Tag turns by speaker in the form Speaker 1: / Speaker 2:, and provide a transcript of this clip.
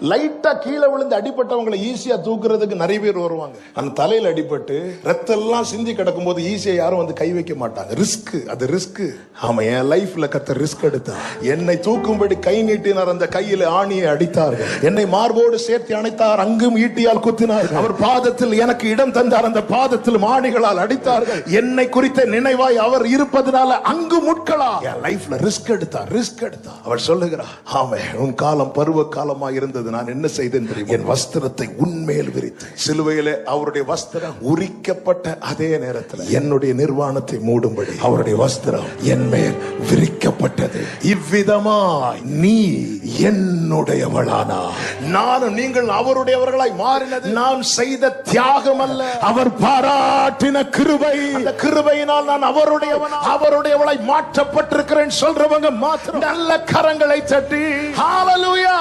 Speaker 1: லைட்டா கீழே விழுந்து அடிப்பட்டவங்களை ஈஸியா தூக்குறதுக்கு நிறைய பேர் வருவாங்க. அந்த தலையில அடிபட்டு ரத்தம் எல்லாம் சிந்தி கிடக்கும் போது ஈஸியா யாரும் வந்து கை வைக்க மாட்டாங்க. ரிஸ்க், அது ரிஸ்க். ஆமா, என் லைஃப்ல கத்த ரிஸ்க் எடுத்தார். என்னை தூக்கும்படி கை நீட்டினார், அந்த கையில ஆணியை அடித்தார்கள். என்னை மார்போடு சேர்த்து அணைத்தார், அங்கும் ஈட்டியால் குத்தினார். அவர் பாதத்தில் எனக்கு இடம் தந்தார், அந்த பாதத்தில் ஆணிகளால் அடித்தார்கள். என்னை குறித்த நினைவாய் அவர் இருப்பதனால அங்கு முட்களா. என் லைஃப்ல ரிஸ்க் எடுத்தார், ரிஸ்க் எடுத்தார். அவர் சொல்லுகிறார், ஆமே, உன் காலம் பருவ காலமா இருந்தது. நான் என்ன செய்தேன் தெரியுமா? என் வஸ்திரத்தை உன்மேல் விரித்து. சிலுவையிலே அவருடைய வஸ்திரம் உரிக்கப்பட்ட அதே நேரத்தில் என்னுடைய நிர்வாணத்தை மூடும்படி அவருடைய வஸ்திரம் என் மேல் விரிக்கப்பட்டது. இவ்விதமாய் நீ என்னுடையவளானா. நானும் நீங்கள் அவருடையவர்களாய் மாறினது நான் செய்த தியாகம் அல்ல, அவர் பாராட்டின கிருபை. அந்த கிருபையினால் நான் அவருடையவளாய் மாற்றப்பட்டிருக்கிறேன் சொல்றவங்க மாத்திரம் நல்ல கரங்களை தட்டி ஹalleluya.